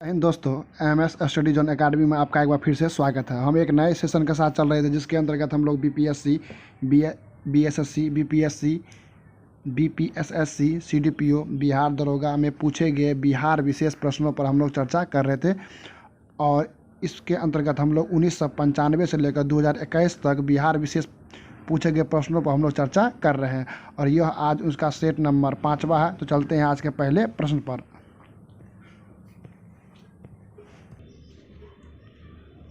हिंद दोस्तों, MS study zone academy में आपका एक बार फिर से स्वागत है। हम एक नए सेशन के साथ चल रहे थे जिसके अंतर्गत हम लोग BPSC, BSSC, BPSC, BPSSC, CDPO, Bihar दरोगा में पूछे गए बिहार विशेष प्रश्नों पर हम लोग चर्चा कर रहे थे। और इसके अंतर्गत हम लोग 1995 से लेकर 2021 तक बिहार विशेष पूछे गए प्रश्नों पर हम लोग चर्चा कर रहे हैं और यह आज उसका सेट नंबर 5वां है। तो चलते हैं आज के पहले प्रश्न पर।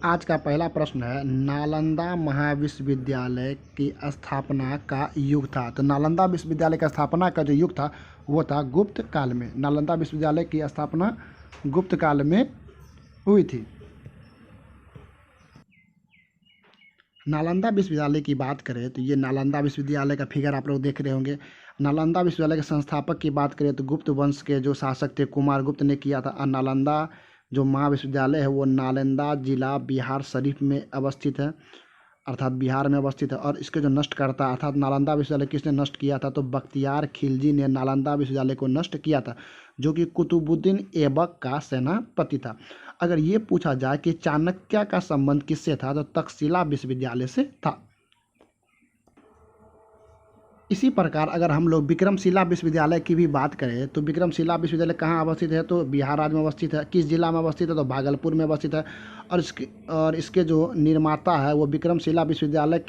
आज का पहला प्रश्न है, नालंदा महाविश्वविद्यालय की स्थापना का युग था। तो नालंदा विश्वविद्यालय की स्थापना का जो युग था वो था गुप्त काल में। नालंदा विश्वविद्यालय की स्थापना गुप्त काल में हुई थी। नालंदा विश्वविद्यालय की बात करें तो ये नालंदा विश्वविद्यालय का फिगर आप लोग देख रहे होंगे। नालंदा विश्वविद्यालय के संस्थापक की बात करें तो गुप्त वंश के जो शासक थे कुमार गुप्त ने किया था। और नालंदा जो महाविश्वविद्यालय है वो नालंदा जिला बिहार शरीफ में अवस्थित है, अर्थात बिहार में अवस्थित है। और इसके जो नष्टकर्ता अर्थात नालंदा विश्वविद्यालय किसने नष्ट किया था, तो बख्तियार खिलजी ने नालंदा विश्वविद्यालय को नष्ट किया था, जो कि कुतुबुद्दीन ऐबक का सेनापति था। अगर ये पूछा जाए कि चाणक्य का संबंध किससे था, तो तक्षशिला विश्वविद्यालय से था। इसी प्रकार अगर हम लोग विक्रमशिला विश्वविद्यालय की भी बात करें तो विक्रमशिला विश्वविद्यालय कहाँ अवस्थित है, तो बिहार राज्य में अवस्थित है। किस जिला में अवस्थित है, तो भागलपुर में अवस्थित है। और इसके जो निर्माता है वो विक्रमशिला विश्वविद्यालय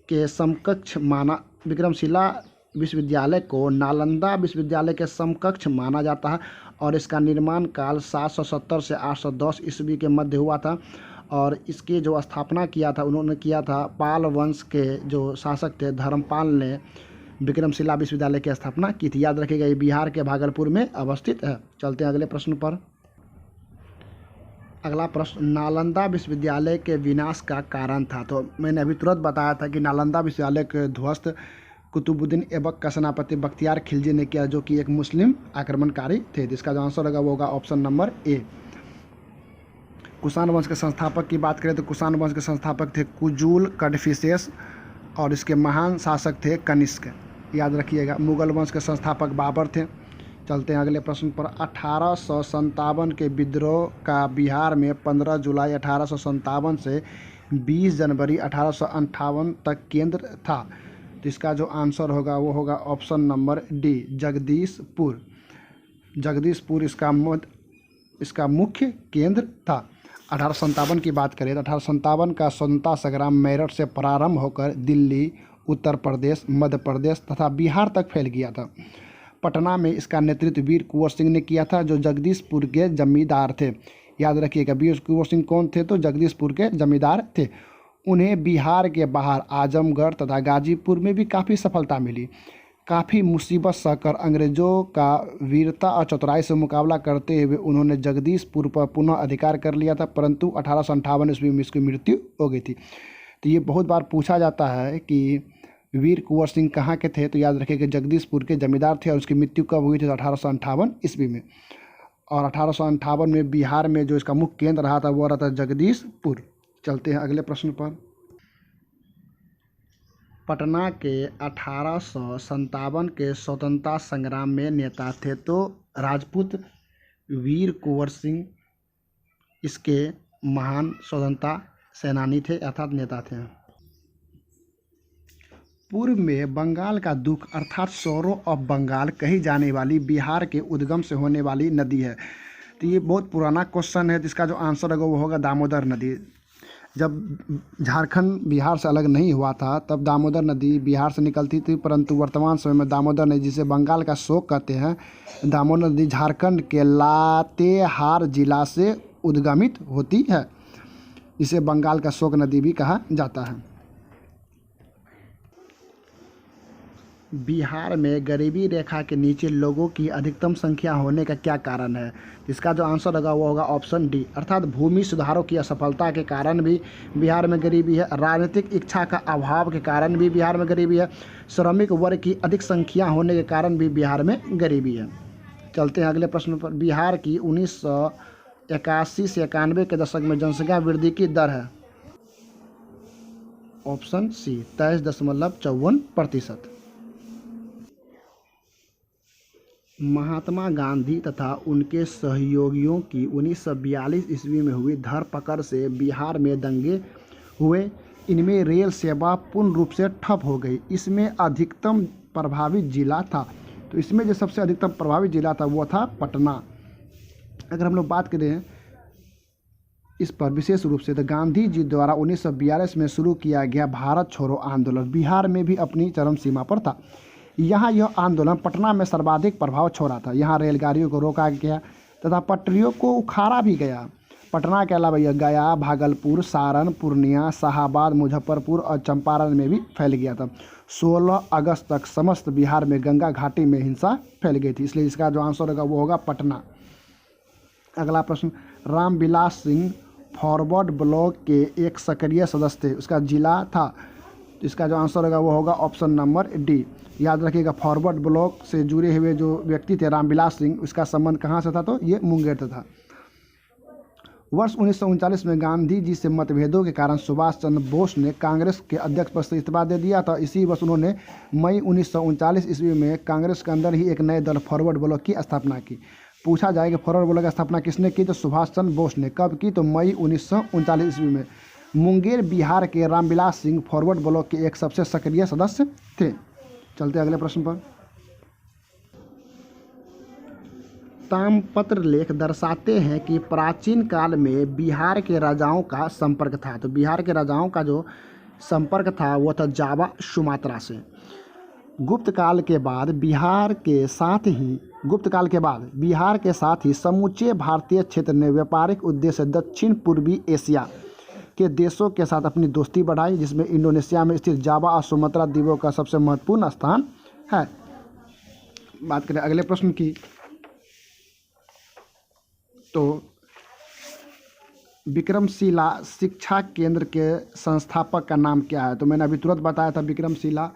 के समकक्ष माना, विक्रमशिला विश्वविद्यालय को नालंदा विश्वविद्यालय के समकक्ष माना जाता है। और इसका निर्माण काल 770 से 810 ईस्वी के मध्य हुआ था। और इसकी जो स्थापना किया था उन्होंने किया था पाल वंश के जो शासक थे धर्मपाल ने विक्रमशिला विश्वविद्यालय की स्थापना की थी। याद रखिएगा ये बिहार के भागलपुर में अवस्थित है। चलते हैं अगले प्रश्न पर। अगला प्रश्न, नालंदा विश्वविद्यालय के विनाश का कारण था। तो मैंने अभी तुरंत बताया था कि नालंदा विश्वविद्यालय के ध्वस्त कुतुबुद्दीन ऐबक का सेनापति बख्तियार खिलजी ने किया, जो कि एक मुस्लिम आक्रमणकारी थे। जिसका जो आंसर होगा वो होगा ऑप्शन नंबर ए। कुषाण वंश के संस्थापक की बात करें तो कुषाण वंश के संस्थापक थे कुजुल कडफिसेस और इसके महान शासक थे कनिष्क। याद रखिएगा। मुगल वंश के संस्थापक बाबर थे। चलते हैं अगले प्रश्न पर। 1857 के विद्रोह का बिहार में 15 जुलाई 1857 से 20 जनवरी 1858 तक केंद्र था। तो इसका जो आंसर होगा वो होगा option number D, Jagdishpur. Jagdishpur इसका मुख्य केंद्र था। 1857 की बात करें तो 1857 का स्वतंत्रता संग्राम मेरठ से प्रारंभ होकर दिल्ली, उत्तर प्रदेश, मध्य प्रदेश तथा बिहार तक फैल गया था। पटना में इसका नेतृत्व वीर कुंवर सिंह ने किया था, जो जगदीशपुर के जमींदार थे। याद रखिएगा, वीर कुंवर सिंह कौन थे, तो जगदीशपुर के जमींदार थे। उन्हें बिहार के बाहर आजमगढ़ तथा गाजीपुर में भी काफ़ी सफलता मिली। काफ़ी मुसीबत सहकर अंग्रेज़ों का वीरता और चतुराई से मुकाबला करते हुए उन्होंने जगदीशपुर पर पुनः अधिकार कर लिया था, परंतु 1858 ईस्वी में इसकी मृत्यु हो गई थी। तो ये बहुत बार पूछा जाता है कि वीर कुंवर सिंह कहाँ के थे, तो याद रखिए कि जगदीशपुर के जमींदार थे और उसकी मृत्यु कब हुई थी, तो 1858 ईस्वी में। और 1858 में बिहार में जो इसका मुख्य केंद्र रहा था वो रहा था जगदीशपुर। चलते हैं अगले प्रश्न पर। पटना के 1857 के स्वतंत्रता संग्राम में नेता थे, तो राजपूत वीर कुंवर सिंह इसके महान स्वतंत्रता सेनानी थे अर्थात नेता थे। पूर्व में बंगाल का दुख अर्थात सौरो ऑफ बंगाल कही जाने वाली बिहार के उद्गम से होने वाली नदी है। तो ये बहुत पुराना क्वेश्चन है, जिसका जो आंसर होगा वो होगा दामोदर नदी। जब झारखंड बिहार से अलग नहीं हुआ था तब दामोदर नदी बिहार से निकलती थी, परंतु वर्तमान समय में दामोदर नदी, जिसे बंगाल का शोक कहते हैं, दामोदर नदी झारखंड के लातेहार जिला से उद्गमित होती है। इसे बंगाल का शोक नदी भी कहा जाता है। बिहार में गरीबी रेखा के नीचे लोगों की अधिकतम संख्या होने का क्या कारण है, इसका जो आंसर होगा वो होगा ऑप्शन डी, अर्थात भूमि सुधारों की असफलता के कारण भी बिहार में गरीबी है। राजनीतिक इच्छा का अभाव के कारण भी बिहार में गरीबी है। श्रमिक वर्ग की अधिक संख्या होने के कारण भी बिहार में गरीबी है। चलते हैं अगले प्रश्न पर। बिहार की 1981 से 91 के दशक में जनसंख्या वृद्धि की दर है, ऑप्शन सी 23.54%। महात्मा गांधी तथा उनके सहयोगियों की 1942 ईस्वी में हुई धरपकड़ से बिहार में दंगे हुए। इनमें रेल सेवा पूर्ण रूप से ठप हो गई। इसमें अधिकतम प्रभावित जिला था, तो इसमें जो सबसे अधिकतम प्रभावित जिला था वो था पटना। अगर हम लोग बात करें इस पर विशेष रूप से, तो गांधी जी द्वारा 1942 में शुरू किया गया भारत छोड़ो आंदोलन बिहार में भी अपनी चरम सीमा पर था। यहाँ यह आंदोलन पटना में सर्वाधिक प्रभाव छोड़ा था। यहाँ रेलगाड़ियों को रोका गया तथा पटरियों को उखाड़ा भी गया। पटना के अलावा यह गया, भागलपुर, सारण, पूर्णिया, शाहाबाद, मुजफ्फरपुर और चंपारण में भी फैल गया था। 16 अगस्त तक समस्त बिहार में गंगा घाटी में हिंसा फैल गई थी, इसलिए इसका जो आंसर होगा वो होगा पटना। अगला प्रश्न, रामविलास सिंह फॉरवर्ड ब्लॉक के एक सक्रिय सदस्य थे, उसका जिला था। तो इसका जो आंसर होगा वो होगा ऑप्शन नंबर डी। याद रखिएगा, फॉरवर्ड ब्लॉक से जुड़े हुए जो व्यक्ति थे रामविलास सिंह, उसका संबंध कहाँ से था, तो ये मुंगेर से था। वर्ष 1939 में गांधी जी से मतभेदों के कारण सुभाष चंद्र बोस ने कांग्रेस के अध्यक्ष पद से इस्तीफा दे दिया था। इसी वर्ष उन्होंने मई 1939 ईस्वी में कांग्रेस के अंदर ही एक नए दल फॉरवर्ड ब्लॉक की स्थापना की। पूछा जाए कि फॉरवर्ड ब्लॉक की स्थापना किसने की, तो सुभाष चंद्र बोस ने। कब की, तो मई 1939 ईस्वी में। मुंगेर बिहार के रामविलास सिंह फॉरवर्ड ब्लॉक के एक सबसे सक्रिय सदस्य थे। चलते अगले प्रश्न पर। ताम्रपत्र लेख दर्शाते हैं कि प्राचीन काल में बिहार के राजाओं का संपर्क था। तो बिहार के राजाओं का जो संपर्क था वो था जावा सुमात्रा से। गुप्त काल के बाद बिहार के साथ ही समूचे भारतीय क्षेत्र ने व्यापारिक उद्देश्य दक्षिण पूर्वी एशिया के देशों के साथ अपनी दोस्ती बढ़ाई, जिसमें इंडोनेशिया में स्थित जावा और सुमात्रा द्वीपों का सबसे महत्वपूर्ण स्थान है। बात करें अगले प्रश्न की, तो विक्रमशिला शिक्षा केंद्र के संस्थापक का नाम क्या है। तो मैंने अभी तुरंत बताया था, विक्रमशिला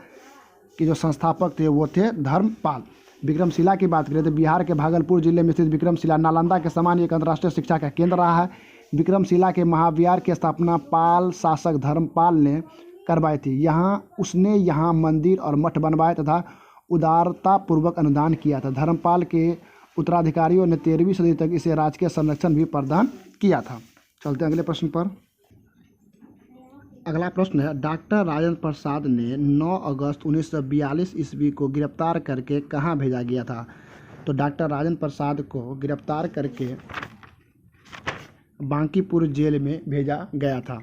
के जो संस्थापक थे वो थे धर्मपाल। विक्रमशिला की बात करें तो बिहार के भागलपुर जिले में स्थित विक्रमशिला नालंदा के समान एक अंतर्राष्ट्रीय शिक्षा का केंद्र रहा है। विक्रमशिला के महाविहार की स्थापना पाल शासक धर्मपाल ने करवाई थी। उसने यहाँ मंदिर और मठ बनवाए तथा उदारतापूर्वक अनुदान किया था। धर्मपाल के उत्तराधिकारियों ने 13वीं सदी तक इसे राजकीय संरक्षण भी प्रदान किया था। चलते हैं अगले प्रश्न पर। अगला प्रश्न है, डॉक्टर राजेंद्र प्रसाद ने 9 अगस्त 1942 ईस्वी को गिरफ्तार करके कहाँ भेजा गया था। तो डॉक्टर राजेंद्र प्रसाद को गिरफ्तार करके बांकीपुर जेल में भेजा गया था।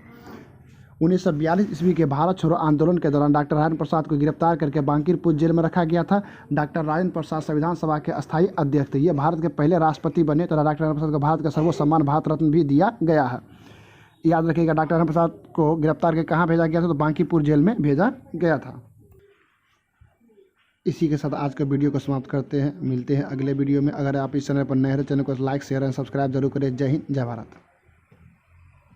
1942 ईस्वी के भारत छोड़ो आंदोलन के दौरान डॉक्टर राजेंद्र प्रसाद को गिरफ्तार करके बांकीपुर जेल में रखा गया था। डॉक्टर राजेंद्र प्रसाद संविधान सभा के अस्थायी अध्यक्ष थे। ये भारत के पहले राष्ट्रपति बने तथा डॉक्टर राजेंद्र प्रसाद को भारत का सर्वोच्च सम्मान भारत रत्न भी दिया गया है। याद रखिएगा, डॉक्टर राजेंद्र प्रसाद को गिरफ्तार करके कहाँ भेजा गया था, तो बांकीपुर जेल में भेजा गया था। इसी के साथ आज का वीडियो को समाप्त करते हैं। मिलते हैं अगले वीडियो में। अगर आप इस चैनल पर नए हैं तो चैनल को लाइक, शेयर एंड सब्सक्राइब जरूर करें। जय हिंद, जय भारत।